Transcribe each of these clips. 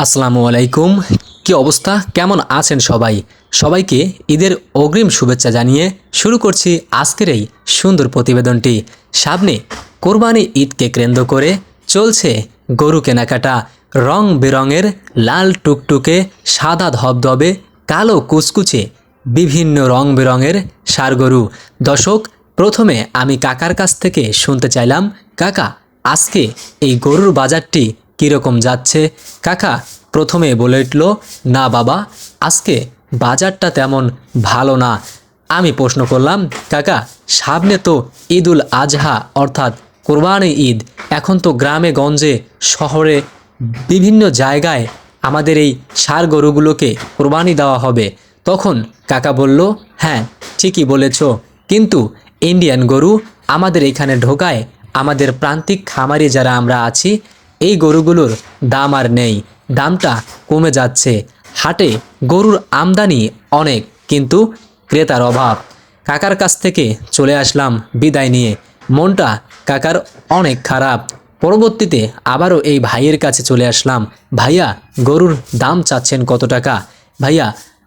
আসসালামু আলাইকুম। কি অবস্থা, কেমন আছেন সবাই? সবাইকে ঈদের অগ্রিম শুভেচ্ছা জানিয়ে শুরু করছি আজকের এই সুন্দর প্রতিবেদনটি। সামনে কোরবানি ঈদকে কেন্দ্র করে চলছে গরু কেনাকাটা। রং বেরঙের লাল টুকটুকে, সাদা ধবধবে, কালো কুচকুচে বিভিন্ন রং বেরঙের ষাঁড় গরু। দর্শক, প্রথমে আমি কাকার কাছ থেকে শুনতে চাইলাম, কাকা আজকে এই গরুর বাজারটি কীরকম যাচ্ছে? কাকা প্রথমে বলে উঠল, না বাবা, আজকে বাজারটা তেমন ভালো না। আমি প্রশ্ন করলাম, কাকা সামনে তো ঈদুল আজহা অর্থাৎ কোরবানি ঈদ, এখন তো গ্রামে গঞ্জে শহরে বিভিন্ন জায়গায় আমাদের এই ষাঁড় গরুগুলোকে কোরবানি দেওয়া হবে। তখন কাকা বলল, হ্যাঁ ঠিকই বলেছ, কিন্তু ইন্ডিয়ান গরু আমাদের এখানে ঢোকায় আমাদের প্রান্তিক খামারি যারা আমরা আছি, এই গরুগুলোর দাম আর নেই, দামটা কমে যাচ্ছে। হাটে গরুর আমদানি অনেক, কিন্তু ক্রেতার অভাব। কাকার কাছ থেকে চলে আসলাম বিদায় নিয়ে, মনটা কাকার অনেক খারাপ। পরবর্তীতে আবারও এই ভাইয়ের কাছে চলে আসলাম, ভাইয়া গরুর দাম চাচ্ছেন কত টাকা? ভাইয়া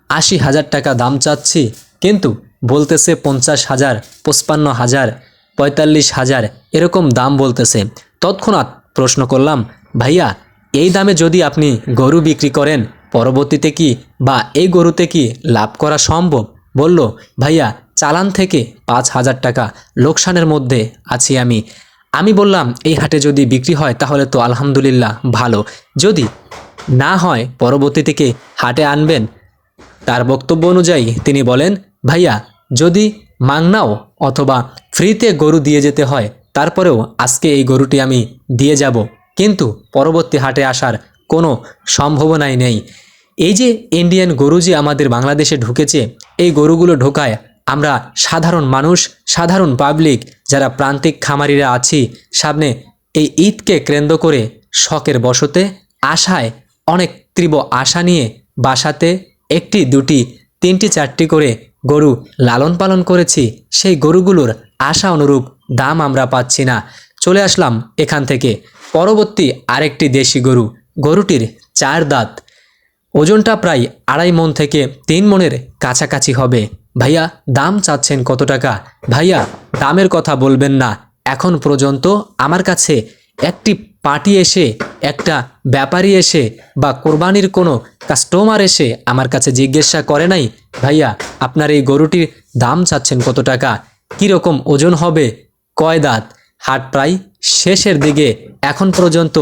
৮০,০০০ টাকা দাম চাচ্ছি, কিন্তু বলতেছে ৫০,০০০, ৫৫,০০০, ৪৫,০০০ এরকম দাম বলতেছে। তৎক্ষণাৎ প্রশ্ন করলাম, ভাইয়া এই দামে যদি আপনি গরু বিক্রি করেন, পরবর্তীতে কি বা এই গরুতে কি লাভ করা সম্ভব? বলল, ভাইয়া চালান থেকে ৫,০০০ টাকা লোকসানের মধ্যে আছি আমি। আমি বললাম, এই হাটে যদি বিক্রি হয় তাহলে তো আলহামদুলিল্লাহ ভালো, যদি না হয় পরবর্তী থেকে হাটে আনবেন। তার বক্তব্য অনুযায়ী তিনি বলেন, ভাইয়া যদি মাংনাও অথবা ফ্রিতে গরু দিয়ে যেতে হয়, তারপরেও আজকে এই গরুটি আমি দিয়ে যাব, কিন্তু পরবর্তী হাটে আসার কোনো সম্ভাবনাই নেই। এই যে ইন্ডিয়ান গরু যে আমাদের বাংলাদেশে ঢুকেছে, এই গরুগুলো ঢোকায় আমরা সাধারণ মানুষ, সাধারণ পাবলিক যারা প্রান্তিক খামারিরা আছি, সামনে এই ঈদকে কেন্দ্র করে শখের বশতে আশায় অনেক তীব্র আশা নিয়ে বাসাতে একটি দুটি তিনটি চারটি করে গরু লালন পালন করেছি, সেই গরুগুলোর আশা অনুরূপ দাম আমরা পাচ্ছি না। চলে আসলাম এখান থেকে পরবর্তী আরেকটি দেশি গরু। গরুটির 4 দাঁত, ওজনটা প্রায় 2.5 মণ থেকে 3 মণের কাছাকাছি হবে। ভাইয়া দাম চাচ্ছেন কত টাকা? ভাইয়া দামের কথা বলবেন না, এখন পর্যন্ত আমার কাছে একটি পার্টি এসে, একটা ব্যাপারী এসে বা কোরবানির কোনো কাস্টমার এসে আমার কাছে জিজ্ঞাসা করে নাই, ভাইয়া আপনার এই গরুটির দাম চাচ্ছেন কত টাকা, কীরকম ওজন হবে, কয় দাঁত। হাট প্রায় শেষের দিকে, এখন পর্যন্ত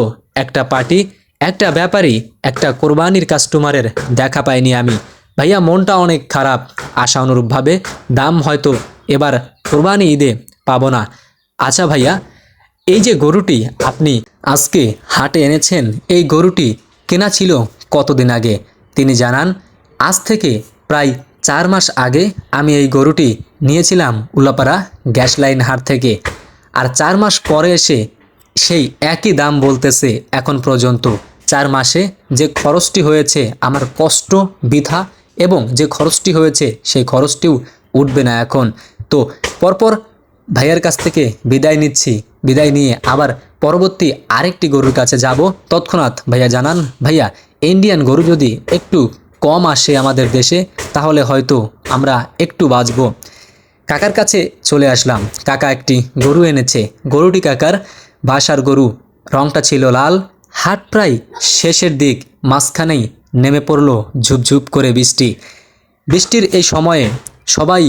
একটা পার্টি, একটা ব্যাপারী, একটা কোরবানির কাস্টমারের দেখা পাইনি আমি। ভাইয়া মনটা অনেক খারাপ, আশা অনুরূপভাবে দাম হয়তো এবার কোরবানি ঈদে পাবো না। আচ্ছা ভাইয়া, এই যে গরুটি আপনি আজকে হাটে এনেছেন, এই গরুটি কেনা ছিল কতদিন আগে? তিনি জানান, আজ থেকে প্রায় 4 মাস আগে আমি এই গরুটি নিয়েছিলাম উল্লাপাড়া গ্যাস লাইন হাট থেকে, আর 4 মাস পরে এসে সেই একই দাম বলতেছে। এখন পর্যন্ত 4 মাসে যে খরচটি হয়েছে, আমার কষ্ট বৃথা, এবং যে খরচটি হয়েছে সেই খরচটিও উঠবে না এখন। তো পরপর ভাইয়ার কাছ থেকে বিদায় নিচ্ছি, বিদায় নিয়ে আবার পরবর্তী আরেকটি গরুর কাছে যাব। তৎক্ষণাৎ ভাইয়া জানান, ভাইয়া ইন্ডিয়ান গরু যদি একটু কম আসে আমাদের দেশে, তাহলে হয়তো আমরা একটু বাঁচব। কাকার কাছে চলে আসলাম, কাকা একটি গরু এনেছে। গরুটি কাকার বাসার গরু, রংটা ছিল লাল। হাট প্রায় শেষের দিক, মাঝখানেই নেমে পড়ল ঝুপঝুপ করে বৃষ্টি। বৃষ্টির এই সময়ে সবাই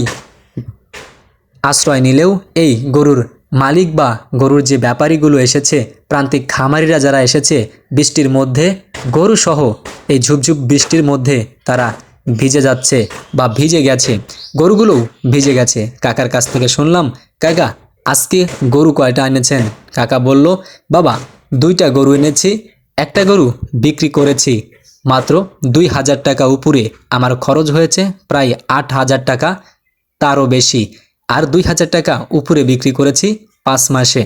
আশ্রয় নিলেও এই গরুর মালিক বা গরুর যে ব্যাপারীগুলো এসেছে, প্রান্তিক খামারিরা যারা এসেছে, বৃষ্টির মধ্যে গরুসহ এই ঝুপঝুপ বৃষ্টির মধ্যে তারা ভিজে যাচ্ছে বা ভিজে গেছে, গরুগুলোও ভিজে গেছে। কাকার কাছ থেকে শুনলাম, কাকা আজকে গরু কয়টা এনেছেন? কাকা বলল, বাবা 2টা গরু এনেছি, একটা গরু বিক্রি করেছি মাত্র 2,000 টাকা উপরে, আমার খরচ হয়েছে প্রায় 8,000 টাকা, তারও বেশি, আর 2,000 টাকা উপরে বিক্রি করেছি 5 মাসে।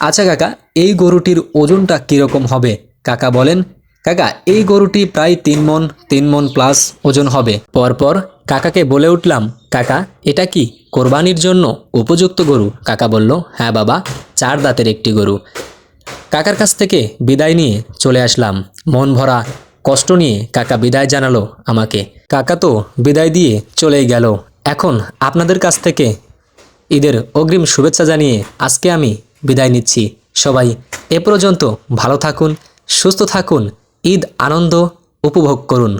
আচ্ছা কাকা, এই গরুটির ওজনটা কীরকম হবে? কাকা বলেন, কাকা এই গরুটি প্রায় 3 মণ প্লাস ওজন হবে। পরপর কাকাকে বলে উঠলাম, কাকা এটা কি কোরবানির জন্য উপযুক্ত গরু? কাকা বলল, হ্যাঁ বাবা, 4 দাঁতের একটি গরু। কাকার কাছ থেকে বিদায় নিয়ে চলে আসলাম, মন ভরা কষ্ট নিয়ে কাকা বিদায় জানালো আমাকে। কাকা তো বিদায় দিয়ে চলেই গেল। এখন আপনাদের কাছ থেকে ঈদের অগ্রিম শুভেচ্ছা জানিয়ে আজকে আমি বিদায় নিচ্ছি। সবাই এ পর্যন্ত ভালো থাকুন, সুস্থ থাকুন, ঈদ আনন্দ উপভোগ করুন।